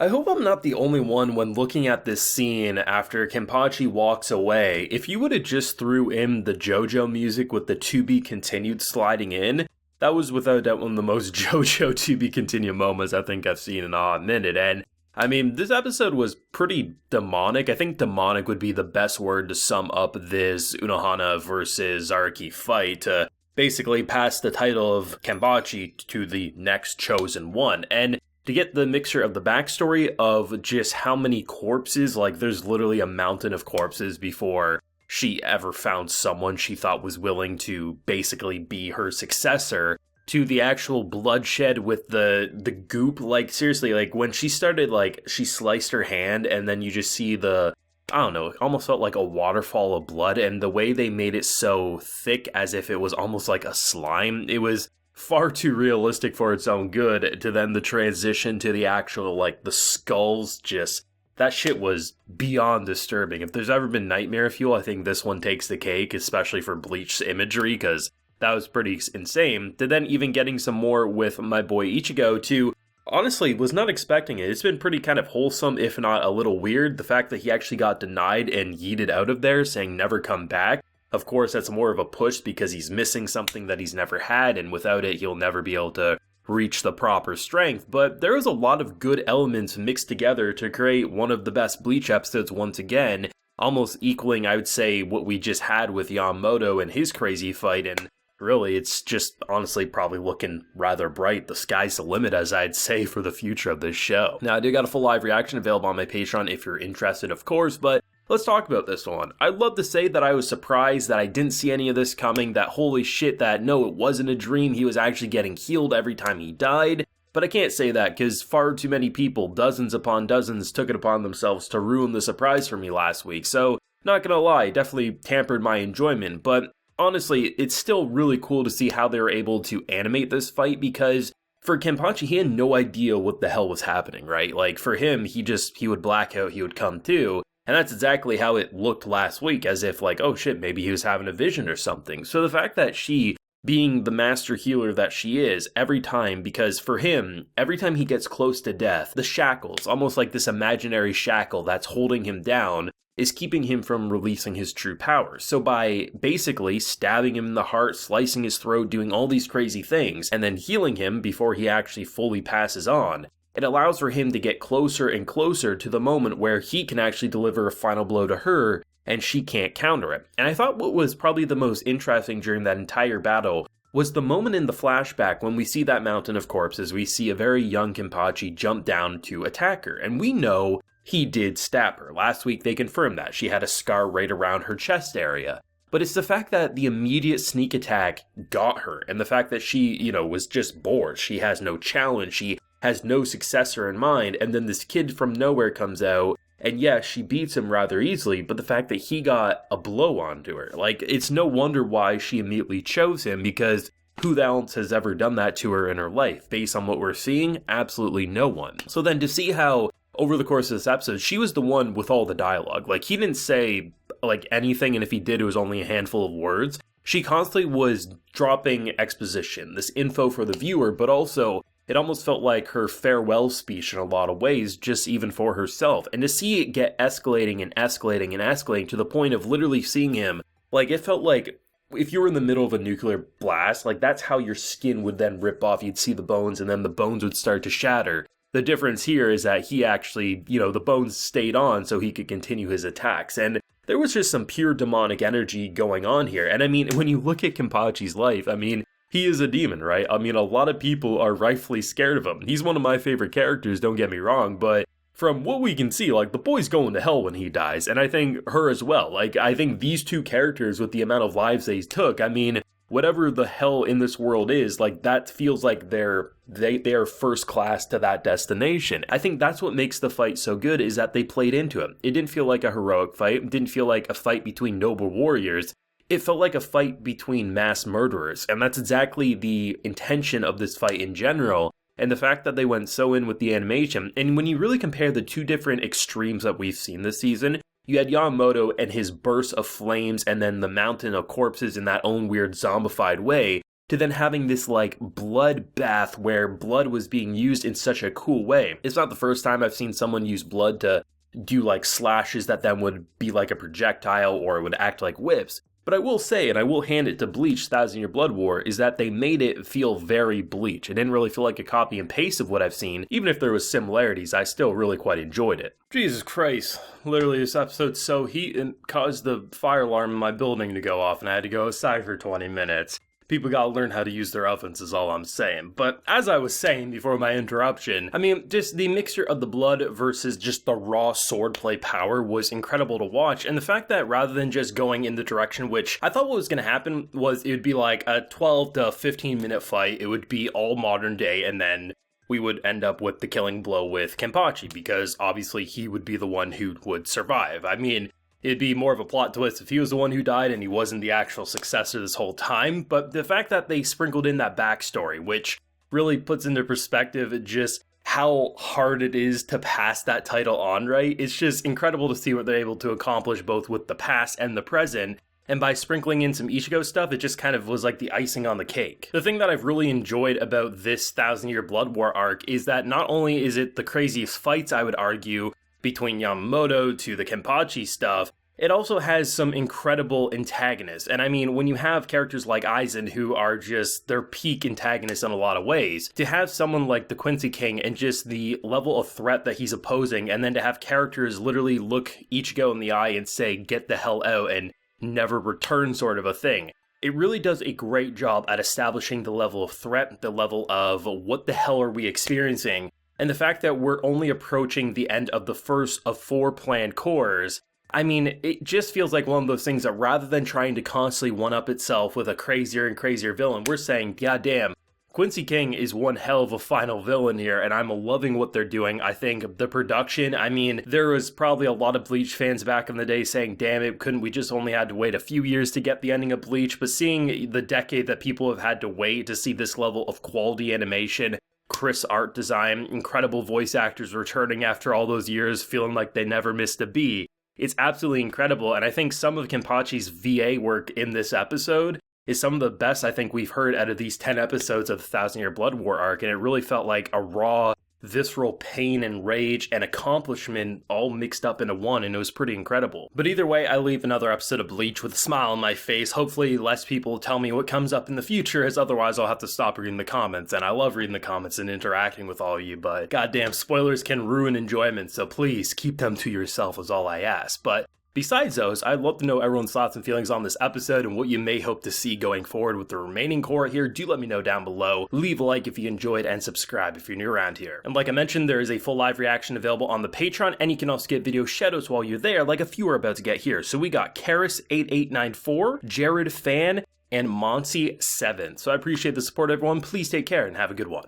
I hope I'm not the only one when looking at this scene after Kenpachi walks away. If you would have just threw in the JoJo music with the to be continued sliding in, that was without doubt one of the most JoJo to be continued moments I think I've seen in a hot minute. And I mean, this episode was pretty demonic. I think demonic would be the best word to sum up this Unohana versus Zaraki fight to basically pass the title of Kenpachi to the next chosen one. And to get the mixture of the backstory of just how many corpses, like there's literally a mountain of corpses before she ever found someone she thought was willing to basically be her successor, to the actual bloodshed with the goop. Like seriously, like when she started, like she sliced her hand and then you just see the, I don't know, it almost felt like a waterfall of blood, and the way they made it so thick as if it was almost like a slime, it was far too realistic for its own good. To then the transition to the actual, like, the skulls, just, that shit was beyond disturbing. If there's ever been nightmare fuel, I think this one takes the cake, especially for Bleach's imagery, because that was pretty insane. To then even getting some more with my boy Ichigo, to, honestly, was not expecting it. It's been pretty kind of wholesome, if not a little weird. The fact that he actually got denied and yeeted out of there, saying never come back. Of course, that's more of a push because he's missing something that he's never had, and without it, he'll never be able to reach the proper strength. But there was a lot of good elements mixed together to create one of the best Bleach episodes once again, almost equaling, I would say, what we just had with Yamamoto and his crazy fight, and really, it's just honestly probably looking rather bright. The sky's the limit, as I'd say, for the future of this show. Now, I do got a full live reaction available on my Patreon if you're interested, of course, but let's talk about this one. I'd love to say that I was surprised that I didn't see any of this coming, that holy shit, that no, it wasn't a dream, he was actually getting healed every time he died. But I can't say that, because far too many people, dozens upon dozens, took it upon themselves to ruin the surprise for me last week. So, not gonna lie, definitely tampered my enjoyment, but honestly, it's still really cool to see how they were able to animate this fight, because for Kenpachi, he had no idea what the hell was happening, right? Like, for him, he would black out, he would come to. And that's exactly how it looked last week, as if like, oh shit, maybe he was having a vision or something. So the fact that she, being the master healer that she is, every time, because for him, every time he gets close to death, the shackles, almost like this imaginary shackle that's holding him down, is keeping him from releasing his true powers. So by basically stabbing him in the heart, slicing his throat, doing all these crazy things, and then healing him before he actually fully passes on, it allows for him to get closer and closer to the moment where he can actually deliver a final blow to her and she can't counter it. And I thought what was probably the most interesting during that entire battle was the moment in the flashback when we see that mountain of corpses. We see a very young Kenpachi jump down to attack her, and we know he did stab her. Last week they confirmed that. She had a scar right around her chest area. But it's the fact that the immediate sneak attack got her, and the fact that she, was just bored. She has no challenge, she has no successor in mind, and then this kid from nowhere comes out, and yes, she beats him rather easily, but the fact that he got a blow onto her, like, it's no wonder why she immediately chose him, because who else has ever done that to her in her life? Based on what we're seeing, absolutely no one. So then to see how, over the course of this episode, she was the one with all the dialogue. Like, he didn't say, like, anything, and if he did, it was only a handful of words. She constantly was dropping exposition, this info for the viewer, but also it almost felt like her farewell speech in a lot of ways, just even for herself. And to see it get escalating and escalating and escalating to the point of literally seeing him, like, it felt like if you were in the middle of a nuclear blast, like, that's how your skin would then rip off. You'd see the bones, and then the bones would start to shatter. The difference here is that he actually, the bones stayed on so he could continue his attacks. And there was just some pure demonic energy going on here. And I mean, when you look at Kenpachi's life, I mean, he is a demon, right? I mean, a lot of people are rightfully scared of him. He's one of my favorite characters, don't get me wrong, but from what we can see, like, the boy's going to hell when he dies, and I think her as well. Like, I think these two characters, with the amount of lives they took, I mean, whatever the hell in this world is, like, that feels like they are first class to that destination. I think that's what makes the fight so good, is that they played into it. It didn't feel like a heroic fight. It didn't feel like a fight between noble warriors. It felt like a fight between mass murderers, and that's exactly the intention of this fight in general, and the fact that they went so in with the animation. And when you really compare the two different extremes that we've seen this season, you had Yamamoto and his burst of flames, and then the mountain of corpses in that own weird zombified way, to then having this like bloodbath where blood was being used in such a cool way. It's not the first time I've seen someone use blood to do like slashes that then would be like a projectile or would act like whips. But I will say, and I will hand it to Bleach, 1000 Year Blood War, is that they made it feel very Bleach. It didn't really feel like a copy and paste of what I've seen. Even if there was similarities, I still really quite enjoyed it. Jesus Christ. Literally, this episode's so heat and caused the fire alarm in my building to go off, and I had to go outside for 20 minutes. People gotta learn how to use their ovens is all I'm saying. But as I was saying before my interruption, I mean, just the mixture of the blood versus just the raw swordplay power was incredible to watch. And the fact that rather than just going in the direction which I thought what was gonna happen was it would be like a 12 to 15 minute fight, it would be all modern day, and then we would end up with the killing blow with Kenpachi, because obviously he would be the one who would survive. I mean, it'd be more of a plot twist if he was the one who died and he wasn't the actual successor this whole time, but the fact that they sprinkled in that backstory, which really puts into perspective just how hard it is to pass that title on, right? It's just incredible to see what they're able to accomplish both with the past and the present, and by sprinkling in some Ichigo stuff, it just kind of was like the icing on the cake. The thing that I've really enjoyed about this 1000 Year Blood War arc is that not only is it the craziest fights, I would argue, between Yamamoto to the Kenpachi stuff, it also has some incredible antagonists. And I mean, when you have characters like Aizen who are just their peak antagonists in a lot of ways, to have someone like the Quincy King and just the level of threat that he's opposing, and then to have characters literally look Ichigo in the eye and say, get the hell out and never return sort of a thing. It really does a great job at establishing the level of threat, the level of what the hell are we experiencing, and the fact that we're only approaching the end of the first of 4 planned cores. I mean, it just feels like one of those things that rather than trying to constantly one-up itself with a crazier and crazier villain, we're saying, goddamn, Quincy King is one hell of a final villain here, and I'm loving what they're doing. I think the production, I mean, there was probably a lot of Bleach fans back in the day saying, damn it, couldn't we just only had to wait a few years to get the ending of Bleach? But seeing the decade that people have had to wait to see this level of quality animation, crisp art design, incredible voice actors returning after all those years feeling like they never missed a beat, it's absolutely incredible. And I think some of Kenpachi's VA work in this episode is some of the best I think we've heard out of these 10 episodes of the 1000 Year Blood War arc, and it really felt like a raw, visceral pain and rage and accomplishment all mixed up into one, and it was pretty incredible. But either way, I leave another episode of Bleach with a smile on my face. Hopefully less people tell me what comes up in the future, as otherwise I'll have to stop reading the comments, and I love reading the comments and interacting with all of you, but goddamn, spoilers can ruin enjoyment, so please keep them to yourself is all I ask. But besides those, I'd love to know everyone's thoughts and feelings on this episode and what you may hope to see going forward with the remaining core here. Do let me know down below. Leave a like if you enjoyed and subscribe if you're new around here. And like I mentioned, there is a full live reaction available on the Patreon, and you can also get video shadows while you're there, like a few are about to get here. So we got Karis8894, Jared Fan, and Monty7. So I appreciate the support, everyone. Please take care and have a good one.